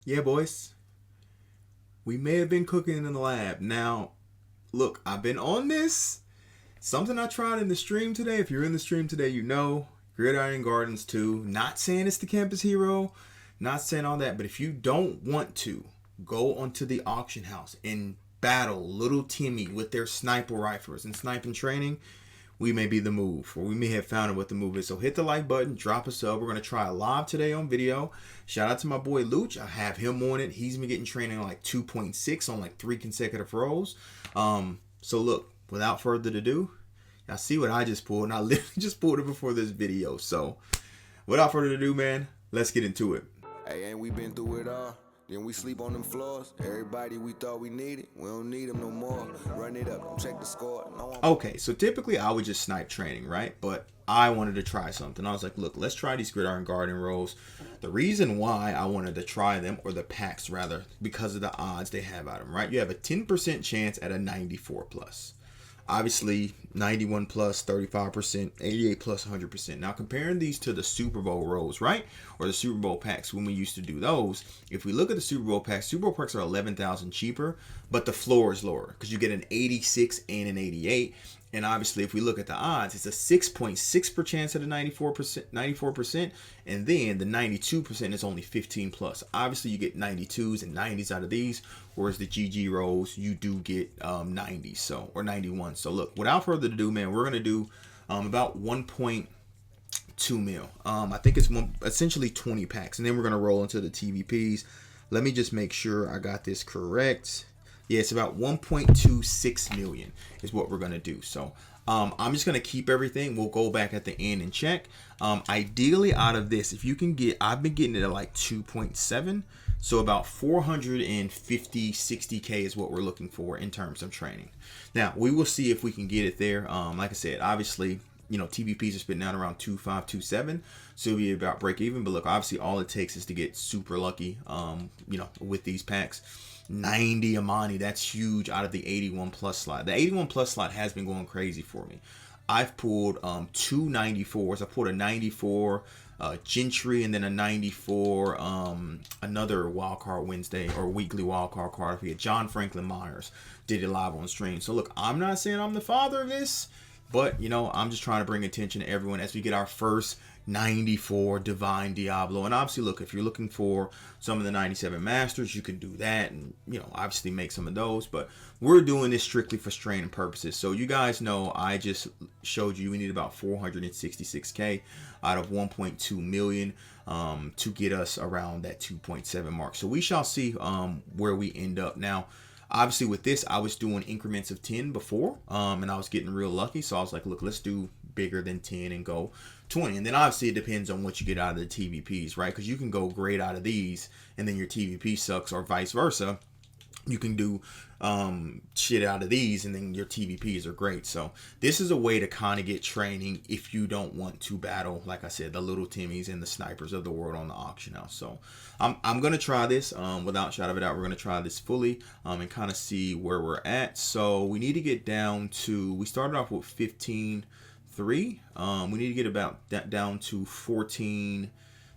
Yeah, boys, we may have been cooking in the lab. Now, look, I've been on this. Something I tried in the stream today. If you're in the stream today, you know. Gridiron Gardens 2. Not saying it's the campus hero. Not saying all that. But if you don't want to, go onto the auction house and battle little Timmy with their sniper rifles and sniping training. We may be the move, or we may have found out what the move is. So hit the like button, drop a sub. We're going to try live today on video. Shout out to my boy Luch. I have him on it. He's been getting training like 2.6 on like 3 consecutive rows. So look, without further ado, y'all see what I just pulled, and I literally just pulled it before this video. So without further ado, man, let's get into it. Hey, ain't we been through it all? Then we sleep on them floors. Everybody we thought we needed, we don't need them no more. Run it up, don't check the score. Okay, so typically I would just snipe training, right? But I wanted to try something. I was like, look, let's try these Gridiron Garden rolls. The reason why I wanted to try them, or the packs rather, because of the odds they have out of them, right? You have a 10% chance at a 94 plus. Obviously, 91 plus, 35%, 88 plus, 100%. Now, comparing these to the Super Bowl rolls, right? Or the Super Bowl packs, when we used to do those, if we look at the Super Bowl packs are 11,000 cheaper, but the floor is lower because you get an 86 and an 88. And obviously, if we look at the odds, it's a 6.6% chance at a 94%, and then the 92% is only 15 plus. Obviously, you get 92s and 90s out of these, whereas the GG rolls, you do get 90s, so, or 91. So look, without further ado, man, we're gonna do about 1.2 mil. I think it's essentially 20 packs, and then we're gonna roll into the TVPs. Let me just make sure I got this correct. Yeah, it's about 1.26 million is what we're going to do. So I'm just going to keep everything. We'll go back at the end and check. Ideally, out of this, if you can get, I've been getting it at like 2.7. So about 450, 60K is what we're looking for in terms of training. Now, we will see if we can get it there. Like I said, obviously, you know, TVPs are spitting out around 2.5, 2.7, so it'll be about break even. But look, obviously, all it takes is to get super lucky, you know, with these packs. 90 Amani, that's huge out of the 81 plus slot. The 81 plus slot has been going crazy for me. I've pulled two 94s. I pulled a 94 Gentry, and then a 94 another wildcard Wednesday or weekly wildcard card. I forget. John Franklin Myers did it live on stream. So look, I'm not saying I'm the father of this, but you know, I'm just trying to bring attention to everyone as we get our first 94 Divine Diablo. And obviously, look, if you're looking for some of the 97 Masters, you can do that and, you know, obviously make some of those. But we're doing this strictly for training purposes. So you guys know I just showed you we need about 466K out of 1.2 million to get us around that 2.7 mark. So we shall see where we end up. Now, obviously, with this, I was doing increments of 10 before, and I was getting real lucky. So I was like, look, let's do bigger than 10 and go 20. And then obviously it depends on what you get out of the TVPs, right? Because you can go great out of these, and then your TVP sucks, or vice versa. You can do shit out of these, and then your TVPs are great. So this is a way to kind of get training if you don't want to battle, like I said, the little Timmies and the snipers of the world on the auction house. So I'm going to try this without shadow of a doubt. We're going to try this fully and kind of see where we're at. So we need to get down to, we started off with 15.3. We need to get about that down to 14.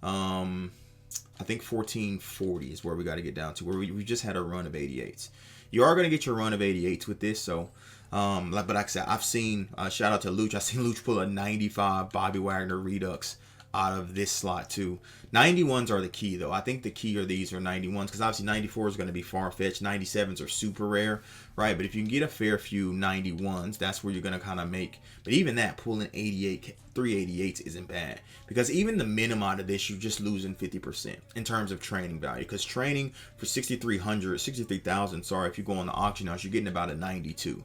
I think 1440 is where we got to get down to, where we just had a run of 88s. You are going to get your run of 88s with this. So, but like I said, I've seen, shout out to Luch. I've seen Luch pull a 95 Bobby Wagner Redux out of this slot too. 91s are the key though. I think the key are these are 91s, because obviously 94 is going to be far-fetched. 97s are super rare, right? But if you can get a fair few 91s, that's where you're going to kind of make. But even that, pulling 88, 388s isn't bad, because even the minimum out of this, you're just losing 50% in terms of training value, because training for 63,000, sorry, if you go on the auction house, you're getting about a 92.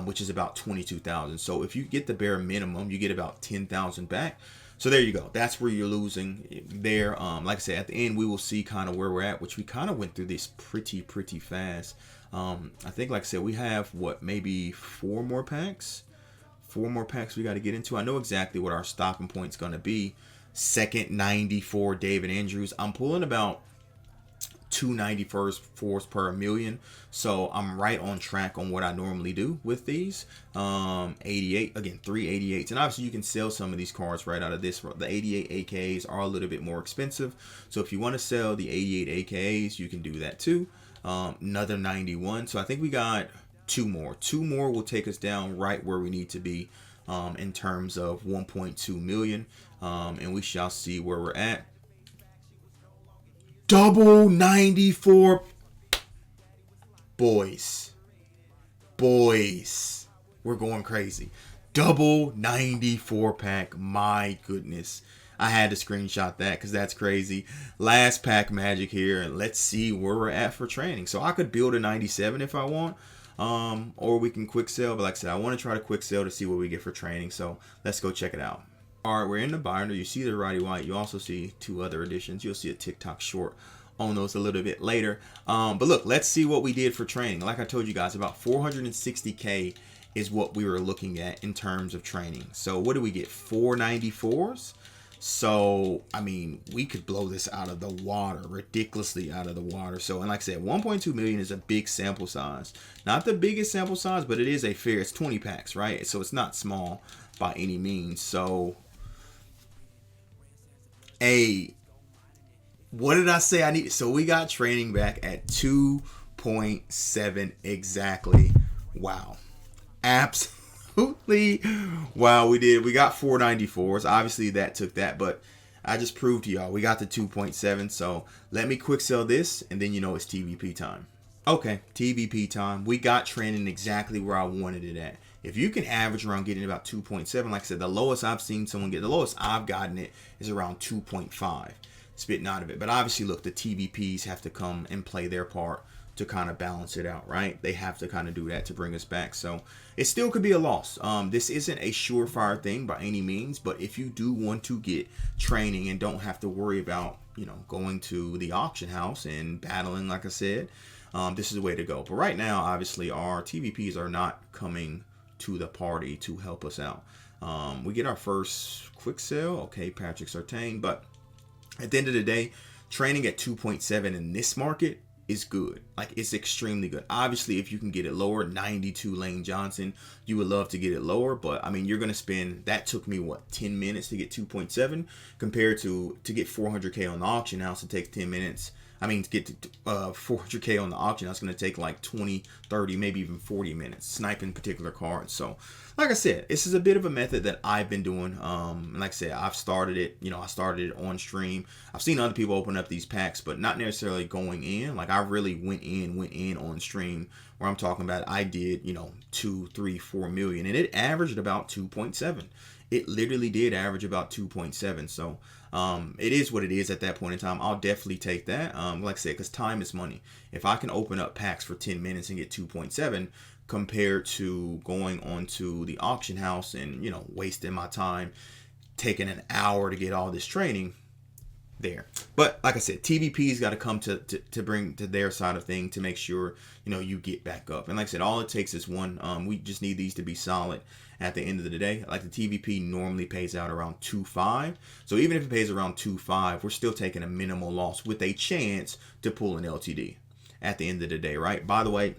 Which is about 22,000. So if you get the bare minimum, you get about 10,000 back. So there you go. That's where you're losing there. Like I said, at the end, we will see kind of where we're at, which we kind of went through this pretty fast. I think, like I said, we have what, maybe four more packs we got to get into. I know exactly what our stopping point's going to be. Second 94 David Andrews. I'm pulling about 294s per million. So I'm right on track on what I normally do with these. 88, again, 388s. And obviously you can sell some of these cards right out of this. The 88 AKAs are a little bit more expensive. So if you want to sell the 88 AKAs, you can do that too. Another 91. So I think we got two more. Two more will take us down right where we need to be in terms of 1.2 million. And we shall see where we're at. Double 94. Boys. We're going crazy. Double 94 pack. My goodness. I had to screenshot that because that's crazy. Last pack magic here. And let's see where we're at for training. So I could build a 97 if I want. Or we can quick sell. But like I said, I want to try to quick sell to see what we get for training. So let's go check it out. All right, we're in the binder. You see the Roddy White. You also see two other editions. You'll see a TikTok short on those a little bit later. But look, let's see what we did for training. Like I told you guys, about 460K is what we were looking at in terms of training. So what do we get? 494s. So, I mean, we could blow this out of the water, ridiculously out of the water. So, and like I said, 1.2 million is a big sample size. Not the biggest sample size, but it is a fair, it's 20 packs, right? So it's not small by any means. So, what did I say I needed? So we got training back at 2.7 exactly. Wow. Absolutely. Wow, we did. We got 494s. Obviously that took that, but I just proved to y'all we got the 2.7. So let me quick sell this and then you know it's TVP time. Okay, TVP time. We got training exactly where I wanted it at. If you can average around getting about 2.7, like I said, the lowest I've seen someone get, the lowest I've gotten it is around 2.5, spitting out of it. But obviously, look, the TVPs have to come and play their part to kind of balance it out, right? They have to kind of do that to bring us back. So it still could be a loss. This isn't a surefire thing by any means, but if you do want to get training and don't have to worry about, you know, going to the auction house and battling, like I said, this is the way to go. But right now, obviously, our TVPs are not coming to the party to help us out. We get our first quick sale. Okay, Patrick Surtain. But at the end of the day, training at 2.7 in this market is good. Like, it's extremely good. Obviously, if you can get it lower, 92 Lane Johnson, you would love to get it lower. But I mean, you're going to spend, that took me what, 10 minutes to get 2.7 compared to get 400K on the auction house. It takes 10 minutes. I mean, to get to 400K on the auction, that's going to take like 20, 30, maybe even 40 minutes sniping particular cards. So, like I said, this is a bit of a method that I've been doing. And like I said, I've started it. You know, I started it on stream. I've seen other people open up these packs, but not necessarily going in. Like, I really went in on stream where I'm talking about I did, you know, 2, 3, 4 million. And it averaged about 2.7. It literally did average about 2.7. So, it is what it is at that point in time. I'll definitely take that. Like I said, because time is money. If I can open up packs for 10 minutes and get 2.7 compared to going onto the auction house and, you know, wasting my time, taking an hour to get all this training there. But like I said, TVP's got to come to bring to their side of thing to make sure, you know, you get back up. And like I said, all it takes is one. We just need these to be solid at the end of the day. Like, the TVP normally pays out around 2.5. So even if it pays around 2.5, we're still taking a minimal loss with a chance to pull an LTD at the end of the day, right? By the way,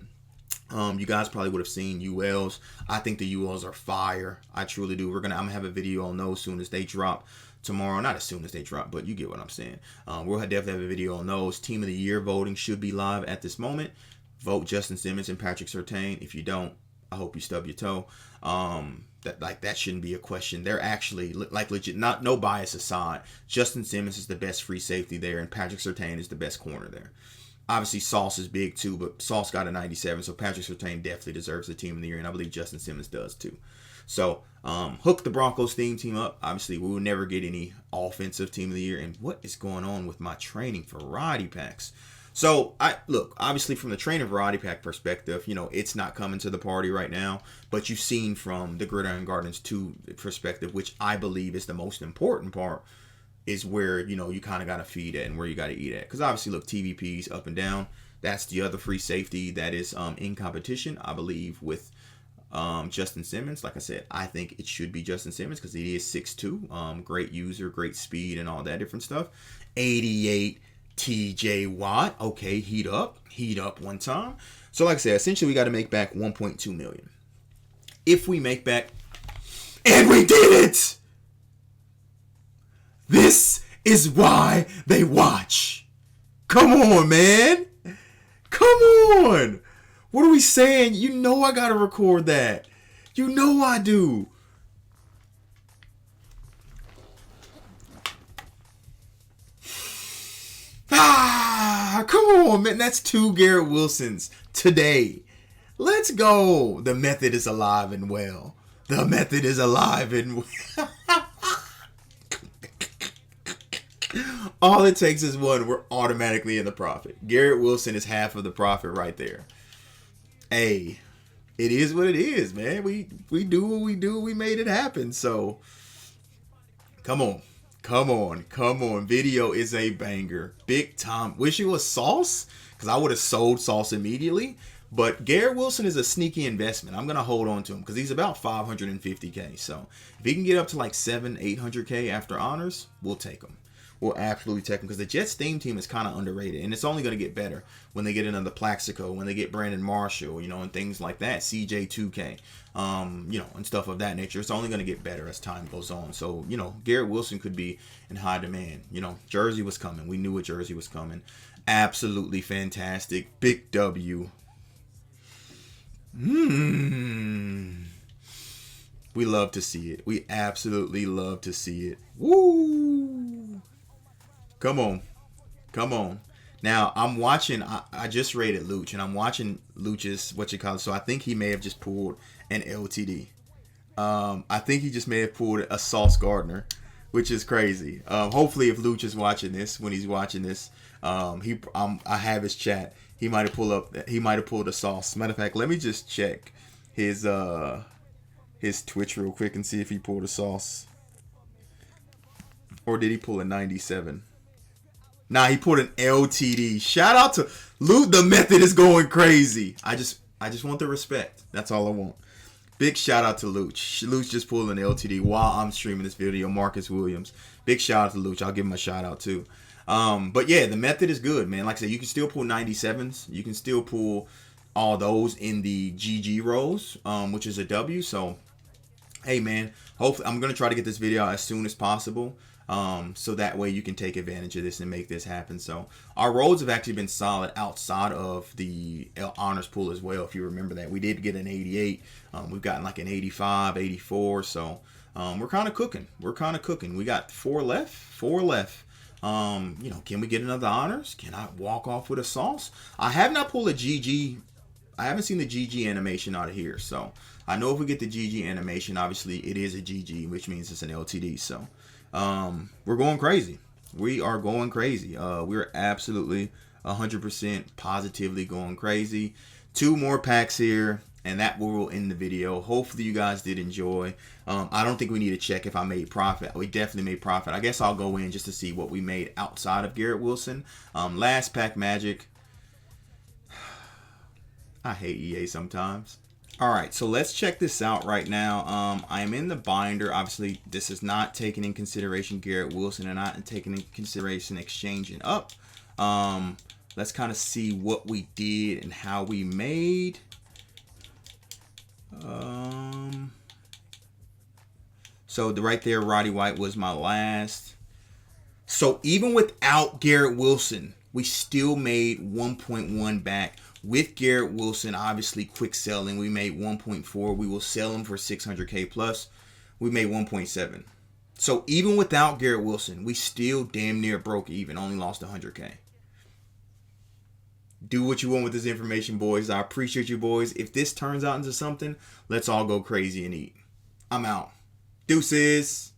you guys probably would have seen ULs. I think the ULs are fire. I truly do. I'm gonna have a video on those soon as they drop tomorrow. Not as soon as they drop, but you get what I'm saying. We'll definitely have a video on those. Team of the year voting should be live at this moment. Vote Justin Simmons and Patrick Surtain. If you don't, I hope you stub your toe. That shouldn't be a question. They're actually like legit, not no bias aside. Justin Simmons is the best free safety there, and Patrick Surtain is the best corner there. Obviously, Sauce is big too, but Sauce got a 97, so Patrick Surtain definitely deserves the team of the year, and I believe Justin Simmons does too. So, hook the Broncos team up. Obviously, we will never get any offensive team of the year. And what is going on with my training variety packs? So, obviously from the trainer variety pack perspective, you know, it's not coming to the party right now. But you've seen from the Gridiron Gardens 2 perspective, which I believe is the most important part, is where, you know, you kind of got to feed at and where you got to eat at. Because obviously, look, TVP's up and down. That's the other free safety that is in competition, I believe, with Justin Simmons. Like I said, I think it should be Justin Simmons because he is 6'2", great user, great speed, and all that different stuff. 88 TJ Watt, okay, heat up one time. So like I said, essentially we got to make back 1.2 million. If we make back, and we did it! This is why they watch. Come on, man. Come on. What are we saying? You know I gotta record that. You know I do. Come on, man. That's 2 Garrett Wilsons today. Let's go. The method is alive and well. The method is alive and well. All it takes is one. We're automatically in the profit. Garrett Wilson is half of the profit right there. Hey, it is what it is, man. We do what we do. We made it happen. So, come on. Video is a banger. Big time. Wish it was Sauce, because I would have sold Sauce immediately. But Garrett Wilson is a sneaky investment. I'm going to hold on to him because he's about 550K. So, if he can get up to like 800K after honors, we'll take him. We'll absolutely take him because the Jets theme team is kind of underrated, and it's only going to get better when they get another Plaxico, when they get Brandon Marshall, and things like that, CJ2K, and stuff of that nature. It's only going to get better as time goes on. So, Garrett Wilson could be in high demand. Jersey was coming. We knew a Jersey was coming. Absolutely fantastic. Big W. We love to see it. We absolutely love to see it. Woo! Come on. Now, I'm watching, I just rated Luch, and I'm watching Luch's, so I think he may have just pulled an LTD. I think he just may have pulled a Sauce Gardner, which is crazy. Hopefully, if Luch is watching this, when he's watching this, I have his chat. He might have pulled a Sauce. Matter of fact, let me just check his Twitch real quick and see if he pulled a Sauce. Or did he pull a 97? Nah, he pulled an LTD. Shout out to Luch. The method is going crazy. I just want the respect. That's all I want. Big shout out to Luch. Luch just pulled an LTD while I'm streaming this video. Marcus Williams. Big shout out to Luch. I'll give him a shout out too. But yeah, the method is good, man. Like I said, you can still pull 97s. You can still pull all those in the GG rows, which is a W. So, hey, man. Hopefully, I'm going to try to get this video out as soon as possible. So that way you can take advantage of this and make this happen. So our rolls have actually been solid outside of the honors pool as well. If you remember that, we did get an 88. We've gotten like an 85, 84. So we're kind of cooking. We got 4 left. Can we get another honors? Can I walk off with a Sauce? I have not pulled a GG. I haven't seen the GG animation out of here. So I know if we get the GG animation, obviously it is a GG, which means it's an LTD. So we're going crazy. We are going crazy. We're absolutely 100% positively going crazy. 2 more packs here, and that will end the video. Hopefully you guys did enjoy. I don't think we need to check if I made profit. We definitely made profit. I guess I'll go in just to see what we made outside of Garrett Wilson. Last pack magic. I hate EA sometimes. All right, so let's check this out right now. I am in the binder. Obviously, this is not taking in consideration Garrett Wilson and not taking in consideration exchanging up. Let's kind of see what we did and how we made. So right there, Roddy White was my last. So even without Garrett Wilson, we still made 1.1 back. With Garrett Wilson, obviously quick selling, we made 1.4. We will sell him for 600K plus. We made 1.7. So even without Garrett Wilson, we still damn near broke even. Only lost 100K. Do what you want with this information, boys. I appreciate you, boys. If this turns out into something, let's all go crazy and eat. I'm out. Deuces.